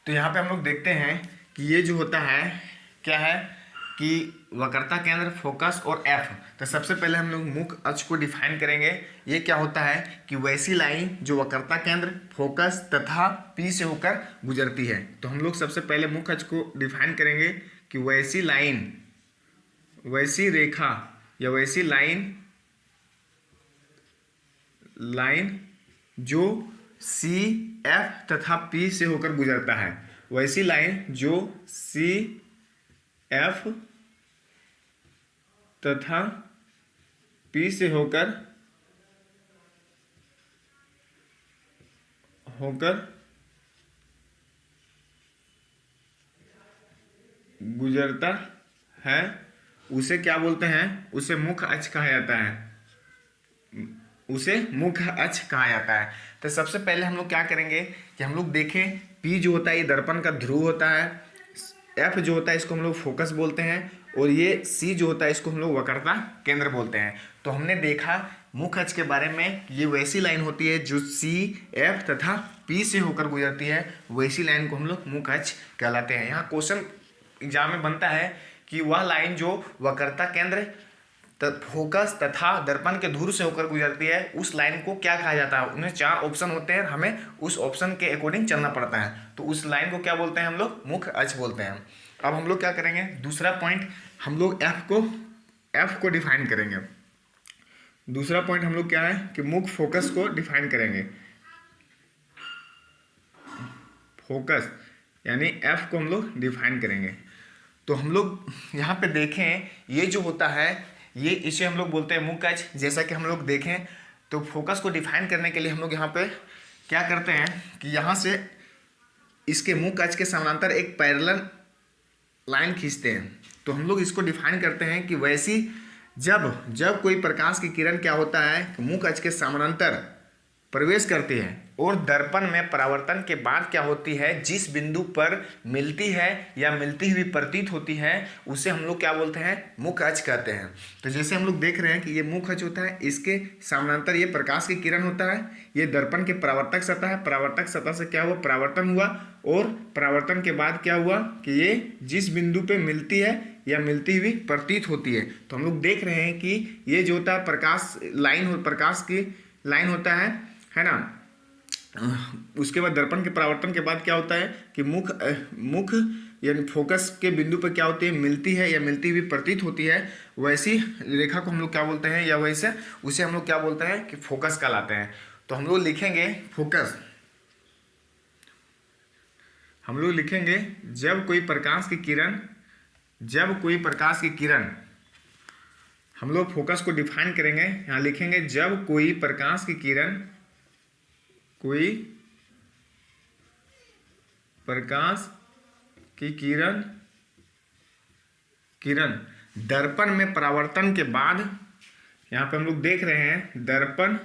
तो यहाँ पे हम लोग देखते हैं कि ये जो होता है क्या है कि वक्रता केंद्र, फोकस और एफ। तो सबसे पहले हम लोग मुख्य अक्ष को डिफाइन करेंगे। ये क्या होता है कि वैसी लाइन जो वक्रता केंद्र, फोकस तथा पी से होकर गुजरती है। तो हम लोग सबसे पहले मुख्य अक्ष को डिफाइन करेंगे कि वैसी लाइन, वैसी रेखा या वैसी लाइन जो सी, एफ तथा पी से होकर गुजरता है। वैसी लाइन जो सी, एफ तथा पी से होकर गुजरता है, उसे क्या बोलते हैं? उसे मुख्य अक्ष कहा जाता है। उसे मुख्य अक्ष कहा जाता है। तो सबसे पहले हम लोग क्या करेंगे कि हम लोग देखें, पी जो होता है ये दर्पण का ध्रुव होता है, एफ जो होता है इसको हम लोग फोकस बोलते हैं, और ये सी जो होता है इसको हम लोग वक्रता केंद्र बोलते हैं। तो हमने देखा मुख्य अक्ष के बारे में, ये वैसी लाइन होती है जो सी, एफ तथा पी से होकर गुजरती है। वैसी लाइन को हम लोग मुख्य अक्ष कहलाते हैं। यहाँ क्वेश्चन एग्जाम में बनता है कि वह लाइन जो वक्रता केंद्र, फोकस तथा दर्पण के ध्रुव से होकर गुजरती है, उस लाइन को क्या कहा जाता है? उन्हें 4 ऑप्शन होते हैं, हमें उस ऑप्शन के अकॉर्डिंग चलना पड़ता है। तो उस लाइन को क्या बोलते हैं? हम लोग मुख्य अक्ष बोलते हैं। अब हम लोग क्या करेंगे, दूसरा पॉइंट हम लोग एफ को डिफाइन करेंगे। दूसरा पॉइंट हम लोग क्या है कि मुख्य फोकस को डिफाइन करेंगे। फोकस यानी एफ को हम लोग डिफाइन करेंगे। तो हम लोग यहाँ पे देखें, ये जो होता है ये इसे हम लोग बोलते हैं मुख्य अक्ष। जैसा कि हम लोग देखें तो फोकस को डिफाइन करने के लिए हम लोग यहाँ पे क्या करते हैं कि यहाँ से इसके मुख्य अक्ष के समानांतर एक पैरेलल लाइन खींचते हैं। तो हम लोग इसको डिफाइन करते हैं कि वैसी जब कोई प्रकाश की किरण क्या होता है कि मुख्य अक्ष के समानांतर प्रवेश करती है और दर्पण में परावर्तन के बाद क्या होती है, जिस बिंदु पर मिलती है या मिलती हुई प्रतीत होती है, उसे हम लोग क्या बोलते हैं? मुख्य अक्ष कहते हैं। तो जैसे हम लोग देख रहे हैं कि ये मुख्य अक्ष होता है, इसके समानांतर ये प्रकाश की किरण होता है, ये दर्पण के परावर्तक सतह है, परावर्तक सतह से क्या हुआ? परावर्तन हुआ, और परावर्तन के बाद क्या हुआ कि ये जिस बिंदु पर मिलती है या मिलती हुई प्रतीत होती है। तो हम लोग देख रहे हैं कि ये जो होता है प्रकाश की लाइन होता है ना। उसके बाद दर्पण के परावर्तन के बाद क्या होता है कि मुख्य यानी फोकस के बिंदु पर क्या होती है? मिलती है या मिलती हुई प्रतीत होती है। वैसी रेखा को हम लोग क्या बोलते हैं, या वैसे उसे हम लोग क्या बोलते हैं कि फोकस कहलाते हैं। तो हम लोग लिखेंगे फोकस, हम लोग लिखेंगे जब कोई प्रकाश की किरण हम लोग फोकस को डिफाइन करेंगे। यहाँ लिखेंगे जब कोई प्रकाश की किरण दर्पण में परावर्तन के बाद, यहाँ पे हम लोग देख रहे हैं दर्पण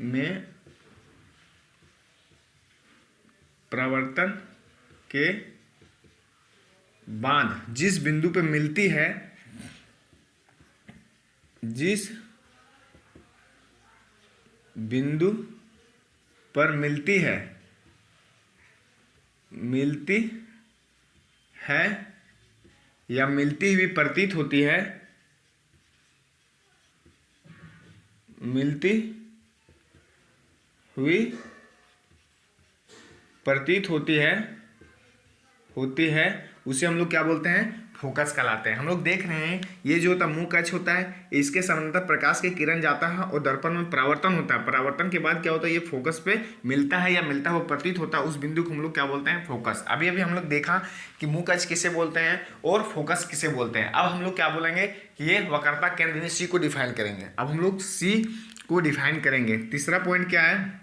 में परावर्तन के बाद जिस बिंदु पे मिलती है, जिस बिंदु पर मिलती है या मिलती हुई प्रतीत होती है, मिलती हुई प्रतीत होती है, उसे हम लोग क्या बोलते हैं? फोकस कहलाते हैं। हम लोग देख रहे हैं ये जो होता है मुख्य अक्ष होता है, इसके समानांतर प्रकाश की किरण जाता है और दर्पण में परावर्तन होता है। परावर्तन के बाद क्या होता है? ये फोकस पे मिलता है या मिलता हुआ प्रतीत होता है, उस बिंदु को हम लोग क्या बोलते हैं? फोकस। अभी हम लोग देखा कि मुख्य अक्ष किसे बोलते हैं और फोकस किसे बोलते हैं। अब हम लोग क्या बोलेंगे कि ये वक्रता केंद्र सी को डिफाइन करेंगे। अब हम लोग सी को डिफाइन करेंगे। तीसरा पॉइंट क्या है?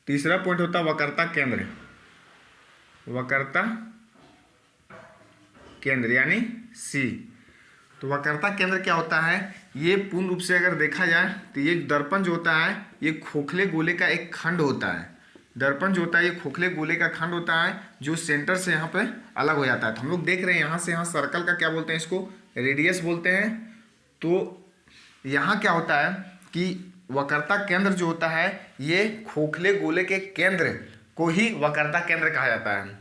तीसरा पॉइंट होता है वक्रता केंद्र। वक्रता केंद्र यानी सी। तो वक्रता केंद्र क्या होता है? ये पूर्ण रूप से अगर देखा जाए तो ये दर्पण जो होता है ये खोखले गोले का एक खंड होता है। दर्पण जो होता है ये खोखले गोले का खंड होता है जो सेंटर से यहाँ पे अलग हो जाता है। तो हम लोग देख रहे हैं यहाँ से यहाँ सर्कल का क्या बोलते हैं? इसको रेडियस बोलते हैं। तो यहाँ क्या होता है कि वक्रता केंद्र जो होता है ये खोखले गोले के केंद्र को ही वक्रता केंद्र कहा जाता है।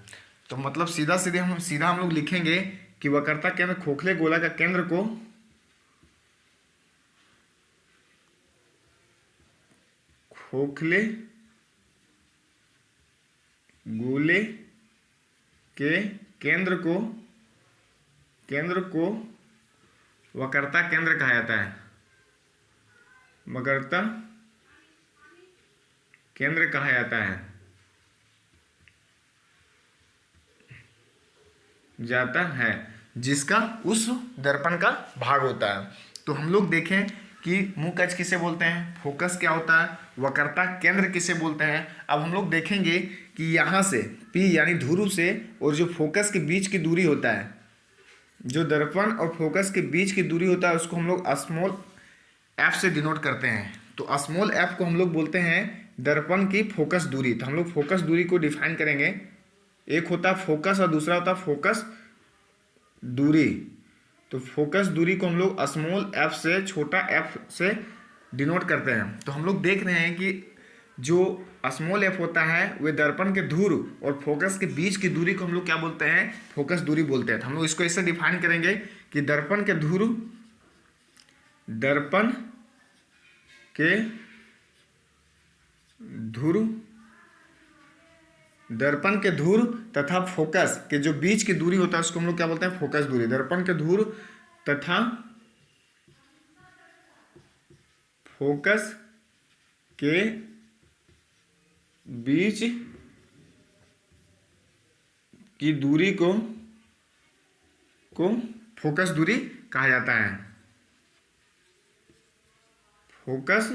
तो मतलब सीधा हम लोग लिखेंगे कि वक्रता केंद्र खोखले गोला का केंद्र को खोखले गोले के केंद्र को वक्रता केंद्र कहा जाता है, वक्रता केंद्र कहा जाता है जिसका उस दर्पण का भाग होता है। तो हम लोग देखें कि मुख कक्ष किसे बोलते हैं, फोकस क्या होता है, वक्रता केंद्र किसे बोलते हैं। अब हम लोग देखेंगे कि यहाँ से P यानी ध्रुव से और जो फोकस के बीच की दूरी होता है, जो दर्पण और फोकस के बीच की दूरी होता है, उसको हम लोग स्मॉल f से डिनोट करते हैं। तो स्मॉल f को हम लोग बोलते हैं दर्पण की फोकस दूरी। तो हम लोग फोकस दूरी को डिफाइन करेंगे, एक होता है फोकस और दूसरा होता है फोकस दूरी। तो फोकस दूरी को हम लोग स्मॉल f से छोटा f से डिनोट करते हैं। तो हम लोग देख रहे हैं कि जो स्मॉल f होता है वे दर्पण के ध्रुव और फोकस के बीच की दूरी को हम लोग क्या बोलते हैं, फोकस दूरी बोलते हैं। तो हम लोग इसको ऐसे डिफाइन करेंगे कि दर्पण के ध्रुव तथा फोकस के जो बीच की दूरी होता है उसको हम लोग क्या बोलते हैं, फोकस दूरी। दर्पण के ध्रुव तथा फोकस के बीच की दूरी को फोकस दूरी कहा जाता है, फोकस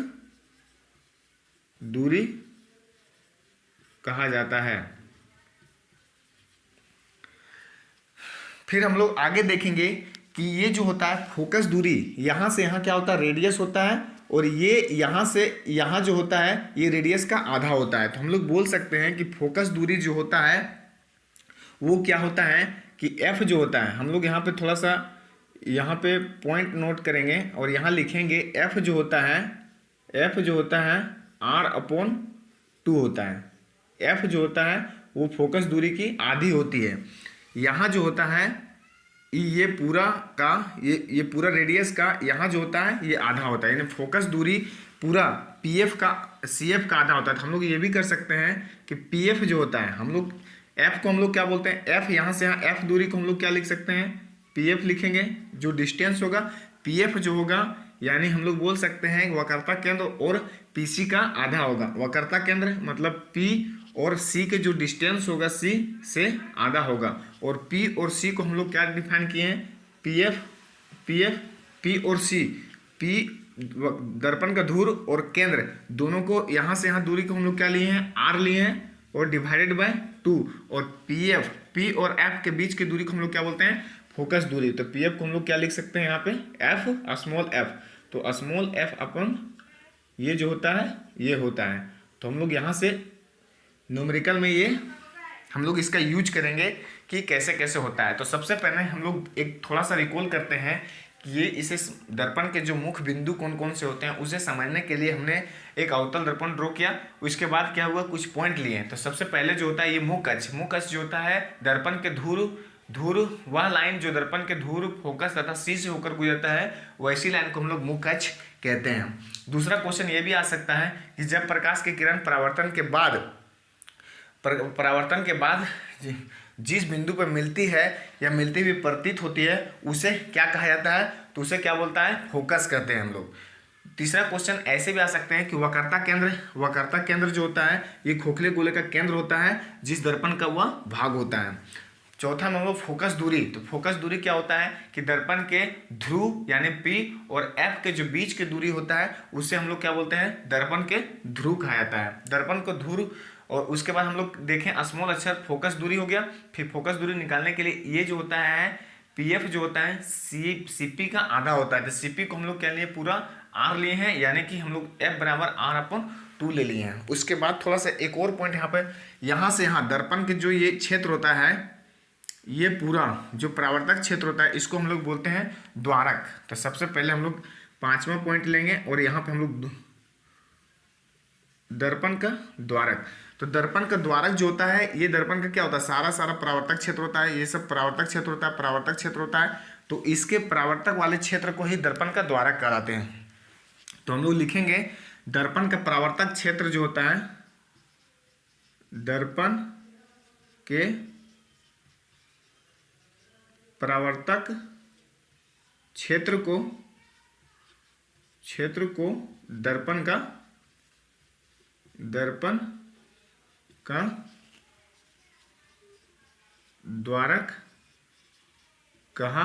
दूरी कहा जाता है। फिर हम लोग आगे देखेंगे कि ये जो होता है फोकस दूरी, यहाँ से यहाँ क्या होता है, रेडियस होता है, और ये यहाँ से यहाँ जो होता है ये रेडियस का आधा होता है। तो हम लोग बोल सकते हैं कि फोकस दूरी जो होता है वो क्या होता है कि f जो होता है, हम लोग यहाँ पे थोड़ा सा यहाँ पे पॉइंट नोट करेंगे और यहाँ लिखेंगे f जो होता है r/2 होता है। f जो होता है वो फोकस दूरी की आधी होती है। यहाँ जो होता है ये पूरा रेडियस का यहाँ जो होता है ये आधा होता है, यानी फोकस दूरी पूरा CF का आधा होता है। तो हम लोग ये भी कर सकते हैं कि PF जो होता है, हम लोग F को हम लोग क्या बोलते हैं, F यहाँ से यहाँ F दूरी को हम लोग क्या लिख सकते हैं, PF लिखेंगे। जो डिस्टेंस होगा PF जो होगा, यानी हम लोग बोल सकते हैं वक्रता केंद्र और PC का आधा होगा। वक्रता केंद्र मतलब P और C के जो डिस्टेंस होगा C से आधा होगा, और P और C को हम लोग क्या डिफाइन किए हैं, P और C। P दर्पण का ध्रुव और केंद्र दोनों को यहाँ से यहाँ दूरी को हम लोग क्या लिए हैं, R लिए हैं और डिवाइडेड बाय 2, और P और F के बीच की दूरी को हम लोग क्या बोलते हैं, फोकस दूरी। तो PF को हम लोग क्या लिख सकते हैं यहाँ पे, F स्मॉल f। तो स्मॉल f अपन ये जो होता है ये होता है। तो हम लोग यहाँ से न्यूमेरिकल में ये हम लोग इसका यूज करेंगे कि कैसे कैसे होता है। तो सबसे पहले हम लोग एक थोड़ा सा रिकॉल करते हैं कि ये इसे दर्पण के जो मुख्य बिंदु कौन कौन से होते हैं उसे समझने के लिए हमने एक अवतल दर्पण ड्रॉ किया। उसके बाद क्या हुआ, कुछ पॉइंट लिए। तो सबसे पहले जो होता है ये मुख्य अक्ष जो होता है दर्पण के ध्रुव वह लाइन जो दर्पण के ध्रुव फोकस तथा C से होकर गुजरता है, वैसी लाइन को हम लोग मुख्य अक्ष कहते हैं। दूसरा क्वेश्चन ये भी आ सकता है कि जब प्रकाश की किरण परावर्तन के बाद जिस बिंदु पर मिलती है या मिलती हुई प्रतीत होती है उसे क्या कहा जाता है, तो उसे क्या बोलता है, फोकस कहते हैं हम लोग। तीसरा क्वेश्चन ऐसे भी आ सकते हैं कि वक्रता केंद्र जो होता है ये खोखले गोले का केंद्र होता है जिस दर्पण का वह भाग होता है। चौथा नंबर फोकस दूरी। तो फोकस दूरी क्या होता है कि दर्पण के ध्रुव यानी P और F के जो बीच की दूरी होता है उससे हम लोग क्या बोलते हैं, दर्पण के ध्रुव कहा जाता है, दर्पण को ध्रुव। और उसके बाद हम लोग देखें स्मॉल अक्षर फोकस दूरी हो गया। फिर फोकस दूरी निकालने के लिए ये जो होता है PF जो होता है CP का आधा होता है। तो CP को हम लोग क्या लिए, पूरा R लिए हैं, यानी कि हम लोग F बराबर R/2 ले लिए हैं। उसके बाद थोड़ा सा एक और पॉइंट यहाँ पर, यहाँ से यहाँ दर्पण के जो ये क्षेत्र होता है, ये पूरा जो परावर्तक क्षेत्र होता है इसको हम लोग बोलते हैं द्वारक। तो सबसे पहले हम लोग 5वां पॉइंट लेंगे और यहाँ पे हम लोग दर्पण का द्वारक। तो दर्पण का द्वारक जो होता है, ये दर्पण का क्या होता है, सारा परावर्तक क्षेत्र होता है, ये सब परावर्तक क्षेत्र होता है, परावर्तक क्षेत्र होता है। तो इसके परावर्तक वाले क्षेत्र को ही दर्पण का द्वारक कहलाते हैं। तो हम लोग लिखेंगे दर्पण का परावर्तक क्षेत्र जो होता है, दर्पण के परावर्तक क्षेत्र को दर्पण का द्वारक कहा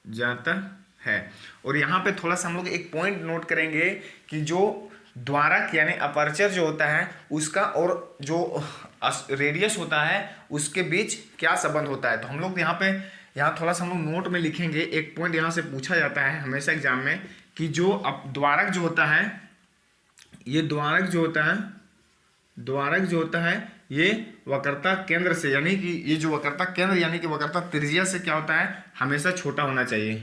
जाता है। और यहाँ पे थोड़ा सा हम लोग एक पॉइंट नोट करेंगे कि जो द्वारक यानी अपर्चर जो होता है उसका और जो रेडियस होता है उसके बीच क्या संबंध होता है। तो हम लोग यहाँ थोड़ा सा हम लोग नोट में लिखेंगे, एक पॉइंट यहाँ से पूछा जाता है हमेशा एग्जाम में कि जो द्वारक जो होता है, ये द्वारक जो होता है ये वक्रता केंद्र से, यानी कि ये जो वक्रता केंद्र यानी कि वक्रता त्रिज्या से क्या होता है, हमेशा छोटा होना चाहिए।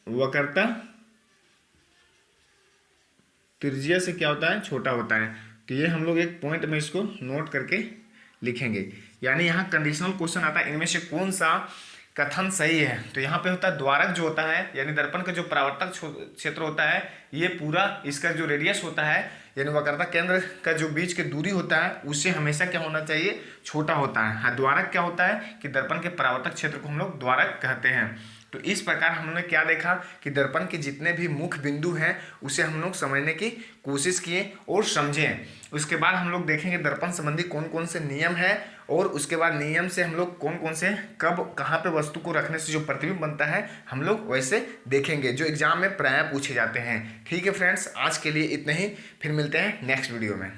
वक्रता त्रिज्या से क्या होता है, छोटा होता है। तो ये हम लोग एक पॉइंट में इसको नोट करके लिखेंगे। यानी यहाँ कंडीशनल क्वेश्चन आता है, इनमें से कौन सा कथन सही है। तो यहाँ पे होता है द्वारक जो होता है यानी दर्पण का जो परावर्तक क्षेत्र होता है, ये पूरा इसका जो रेडियस होता है यानी वक्रता केंद्र का जो बीच की दूरी होता है उससे हमेशा क्या होना चाहिए, छोटा होता है। हाँ, द्वारक क्या होता है कि दर्पण के परावर्तक क्षेत्र को हम लोग द्वारक कहते हैं। तो इस प्रकार हमने क्या देखा कि दर्पण के जितने भी मुख्य बिंदु हैं उसे हम लोग समझने की कोशिश किए और समझें। उसके बाद हम लोग देखेंगे दर्पण संबंधी कौन कौन से नियम है, और उसके बाद नियम से हम लोग कौन कौन से कब कहाँ पे वस्तु को रखने से जो प्रतिबिंब बनता है हम लोग वैसे देखेंगे, जो एग्जाम में प्रायः पूछे जाते हैं। ठीक है फ्रेंड्स, आज के लिए इतना ही, फिर मिलते हैं नेक्स्ट वीडियो में।